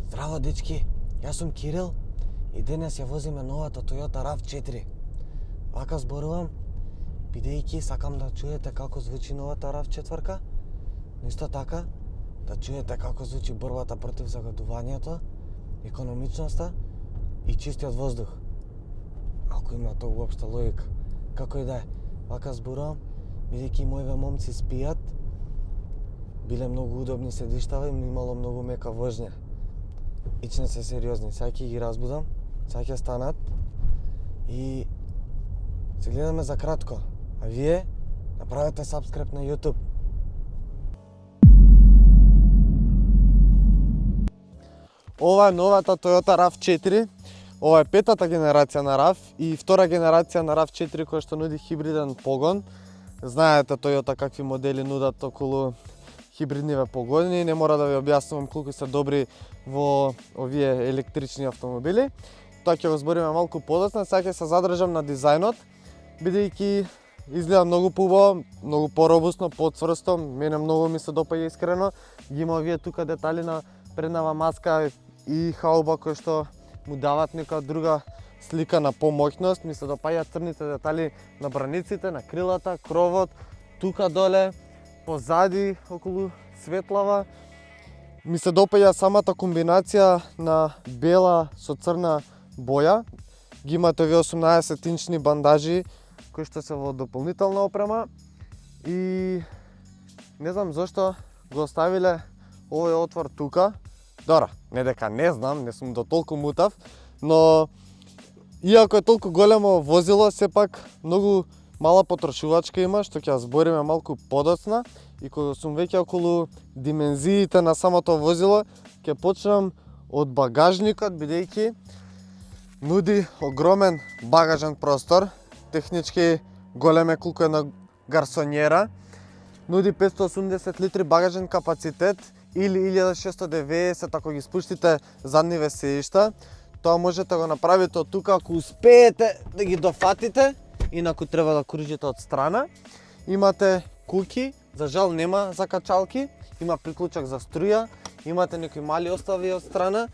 Здраво, дечки! Јас сум Кирил и денес ја возиме новата Toyota RAV4. Вака зборувам, бидејќи сакам да чуете како звучи новата RAV4, но исто така да чуете како звучи борбата против загадувањето, економичноста и чистиот воздух. Ако има тоа уопшта логика. Како и да е, вака зборувам, бидејќи моите момци спијат, биле многу удобни седиштава и имало многу мека вожња. Ичне се сериозни, сега ќе ги разбудам, сега ќе станат и се гледаме за кратко. А вие направете сабскрип на YouTube. Ова е новата Toyota RAV4. Ова е петата генерација на RAV и втора генерација на RAV4 која што нуди хибриден погон. Знаете Toyota какви модели нудат околу хибридниве погони, не мора да ви објаснувам колку се добри во овие електрични автомобили. Тоа ќе го збориме малку подоцна, сега ќе се задржам на дизајнот, бидејќи изгледа многу поубаво, многу поробусно, поцврсто, мене многу ми се допаѓа искрено. Ги има овие тука детали на преднава маска и хауба кои што му дават нека друга слика на помоќност. Ми се допаѓаат црните детали на браниците, на крилата, кровот, тука доле, позади, околу светлава. Ми се допаѓа самата комбинација на бела со црна боја. Ги имате овие 18-инчни бандажи кои што се во дополнителна опрема и не знам зошто го оставиле овој отвор тука. Добро, не дека не знам, не сум до толку мутав, но иако е толку големо возило, сепак многу мала потрошувачка има, што ќе ја збориме малку подоцна. И кога сум веќе околу димензиите на самото возило, ќе почнам од багажникот, бидејќи нуди огромен багажен простор, технички голем е колку една гарсонјера, нуди 580 литри багажен капацитет или 1690 ако ги спуштите задниве седишта. Тоа можете да го направите од тука ако успеете да ги дофатите, инаку треба да кружите од страна. Имате куки, за жал нема закачалки, има приклучак за струја, имате некои мали остави од страна.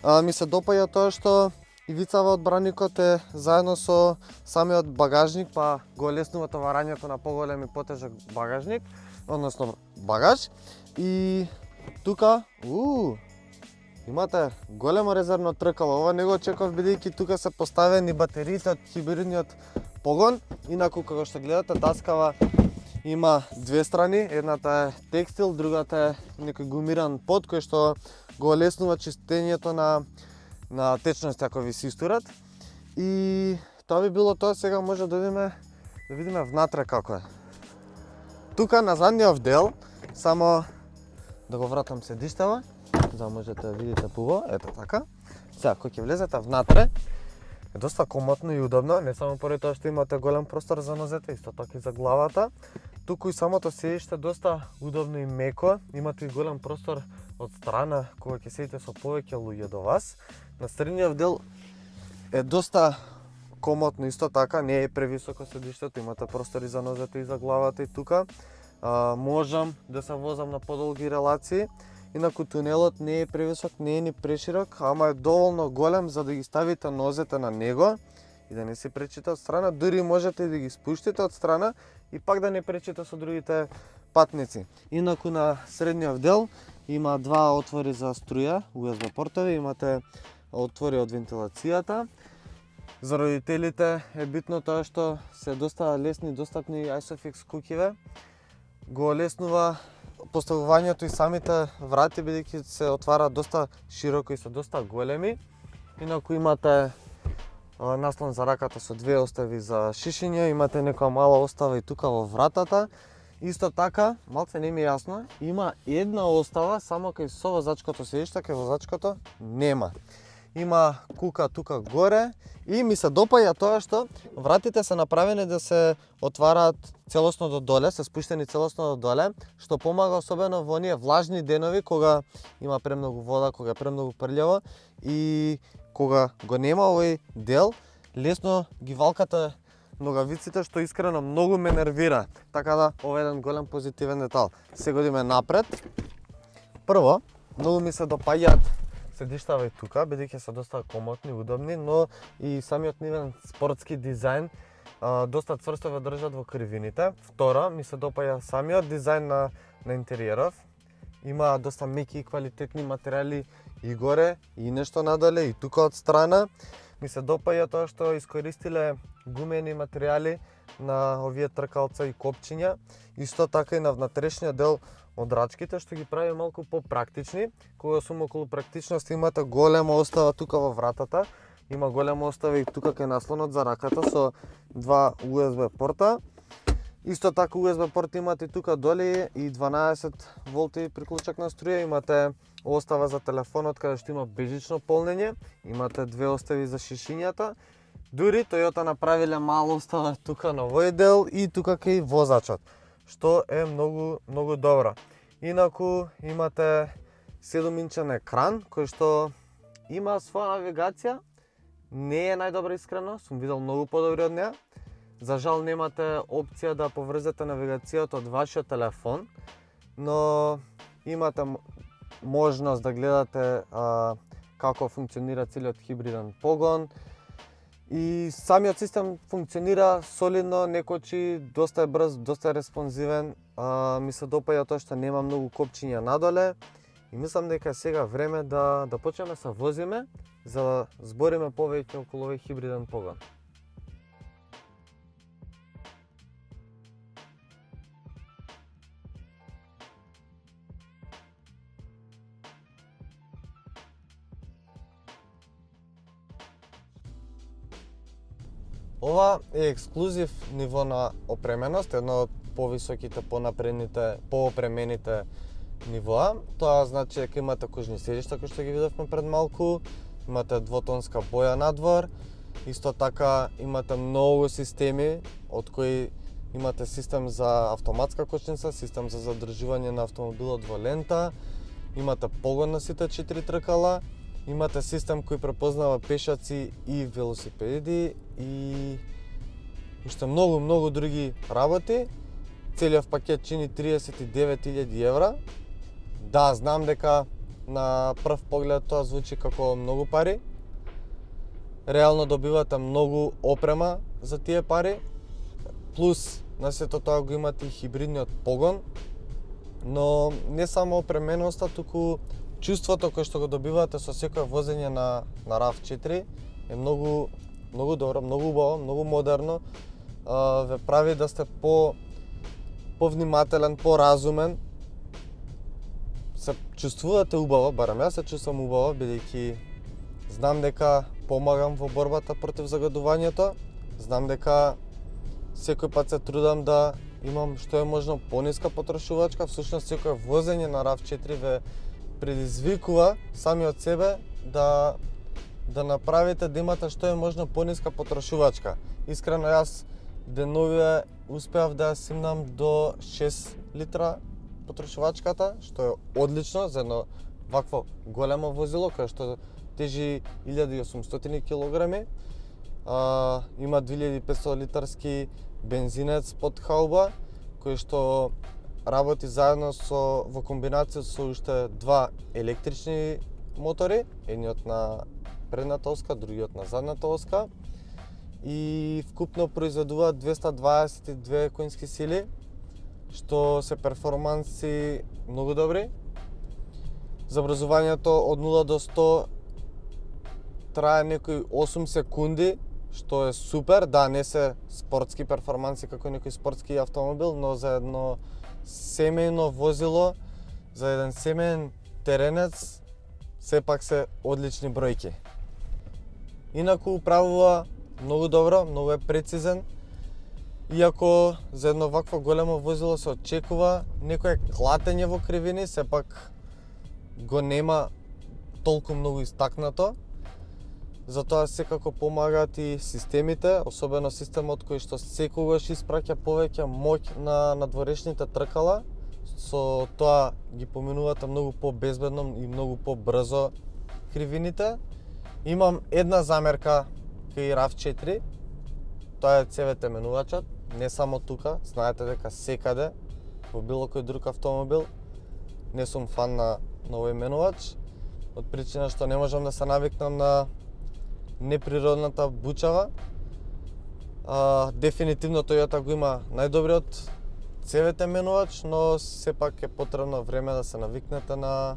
Ми се допаѓа тоа што ивицава од браникот е заедно со самиот багажник, па го леснува товарањето на поголем и потежок багажник, односно багаж. И тука, имате големо резервно тркало. Ова не го очекував бидејќи тука се поставени батериите од хибридниот погон. Инаку како што гледате, даскава има две страни, едната е текстил, другата е некој гумиран под кој што го леснува чистењето на течности ако ви се истурат. И тоа би било тоа, сега може да видиме внатре како е. Тука на задниот дел, само да го вратам седиштава, за да можете да видите пубаво, ето така. Сега, кога ќе влезете внатре, е доста комотно и удобно, не само поради тоа што имате голем простор за нозете, исто така и за главата. Туку и самото седиште доста удобно и меко, имате и голем простор од страна кога ќе седите со повеќе луѓе до вас. На средниот дел е доста комотно исто така, не е превисоко седиштето, имате простори за нозете и за главата и тука. Можам да се возам на подолги релации. Инаку тунелот не е превисок, не е ни преширок, ама е доволно голем за да ги ставите нозете на него и да не се пречите од страна. Дури можете и да ги спуштите од страна и пак да не пречите со другите патници. Инаку на средниот дел има два отвори за струја, USB портови, имате отвори од вентилацијата. За родителите е битно тоа што се доста лесни достапни ISOFIX кукиве. Го леснува поставувањето и самите врати, бидејќи се отвара доста широко и се доста големи. Инаку имате наслон за раката со две остави за шишиње, имате некоја мала остава и тука во вратата. Исто така, малце не ми е јасно, има една остава само кај со возачкото седиште, кај возачкото нема. Има кука тука горе и ми се допаѓа тоа што вратите се направени да се отвараат целосно до доле, се спуштени целосно до доле, што помага особено во оние влажни денови кога има премногу вода, кога е премногу прљаво и кога го нема овој дел, лесно ги валкате ногавиците, што искрено многу ме нервира. Така да, ова е еден голем позитивен детал. Се годиме напред. Прво, многу ми се допаѓаат седиштава и тука, бидејќи се доста комотни, удобни, но и самиот нивен спортски дизајн доста цврсто ве држат во кривините. Втора, ми се допаѓа самиот дизајн на интериеров. Има доста меки и квалитетни материјали и горе, и нешто надоле, и тука од страна. Ми се допаѓа тоа што искористиле гумени материјали на овие тркалца и копчиња. Исто така и на внатрешниот дел од рачките, што ги прави малку попрактични. Кога сум околу практичност, имате голема остава тука во вратата. Има голема остава и тука кај наслонот за раката со два USB порта. Исто така USB порт имате тука доле и 12 волти приклучак на струја. Имате остава за телефонот каде што има бежично полнење. Имате две остави за шишињата. Дури Toyota направиле мала остава тука на овој дел и тука кај возачот, што е многу добро. Инаку имате 7-инчен екран кој што има своја навигација. Не е најдобра, искрено, сум видел многу подобри од неа. За жал немате опција да поврзете навигацијата од вашиот телефон, но имате можност да гледате како функционира целиот хибриден погон. И самиот систем функционира солидно, не кочи, доста е брз, доста е респонзивен. Ми се допаѓа тоа што нема многу копчиња надоле. И мислам дека е сега време да почнеме се возиме, за да збориме повеќе околу овој хибриден погон. Ова е ексклузив ниво на опременост, едно од повисоките, поопремените нивоа. Тоа значи дека имате кожни седишта, кои што ги видовме пред малку, имате двотонска боја надвор, исто така имате многу системи, од кои имате систем за автоматска кочница, систем за задржување на автомобилот во лента, имате погон на сите 4 тркала, имате систем кој препознава пешаци и велосипеди и уште многу други работи. Целиот пакет чини 39.000 евра. Да, знам дека на прв поглед тоа звучи како многу пари. Реално добивате многу опрема за тие пари. Плюс на сето тоа го имате и хибридниот погон. Но не само опременоста, туку чувството кое што го добивате со секое возење на RAV4 е многу добро, многу убаво, многу модерно. Ве прави да сте повнимателен, поразумен. Се чувствувате убаво, барем јас се чувствам убаво, бидејќи знам дека помагам во борбата против загадувањето. Знам дека секој пат се трудам да имам што е можно пониска потрошувачка. Всушност секое возење на RAV4 ве предизвикува сами од себе да направите да имате што е можно пониска потрошувачка. Искрено јас деновиве успеав да ја симнам до 6 литра потрошувачката, што е одлично за едно вакво големо возило кое што тежи 1800 килограми. Има 2500 литарски бензинец под хауба, кој што работи заедно во комбинација со уште два електрични мотори, едниот на предната оска, другиот на задната оска, и вкупно произведуваат 222 конски сили, што се перформанси многу добри. Забрзувањето од 0 до 100 трае некои 8 секунди, што е супер. Да, не се спортски перформанси како некој спортски автомобил, но за едно семејно возило, за еден семејен теренец, сепак се одлични бројки. Инаку управува многу добро, многу е прецизен. Иако за едно вакво големо возило се очекува некое клатење во кривини, сепак го нема толку многу истакнато. Затоа секако помагаат и системите, особено системот кој што секогаш испраќа повеќе моќ на надворешните тркала. Со тоа ги поминувате многу побезбедно и многу побрзо кривините. Имам една замерка кај RAV4, тоа е CVT менувачот. Не само тука, знаете дека секаде, во било кој друг автомобил, не сум фан на овој менувач. од причина што не можам да се навикнам на неприродната бучава. Дефинитивно Toyota го има најдобриот CVT менувач, но сепак е потребно време да се навикнете на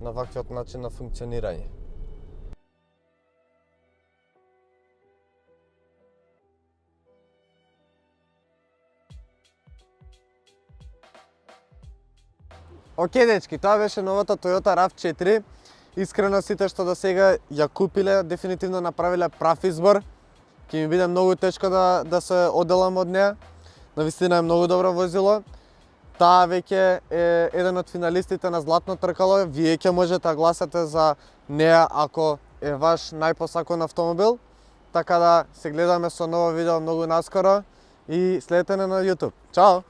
ваквиот начин на функционирање. Океј, дечки, тоа беше новата Toyota RAV4. Искрено сите што до сега ја купиле, дефинитивно направиле прав избор. Ќе ми биде многу тешко да се оделам од неа. Навистина е многу добро возило. Таа веќе е еден од финалистите на Златно тркало. Вие ќе можете да гласате за неа ако е ваш најпосакан автомобил. Така да се гледаме со ново видео многу наскоро и следете на YouTube. Чао!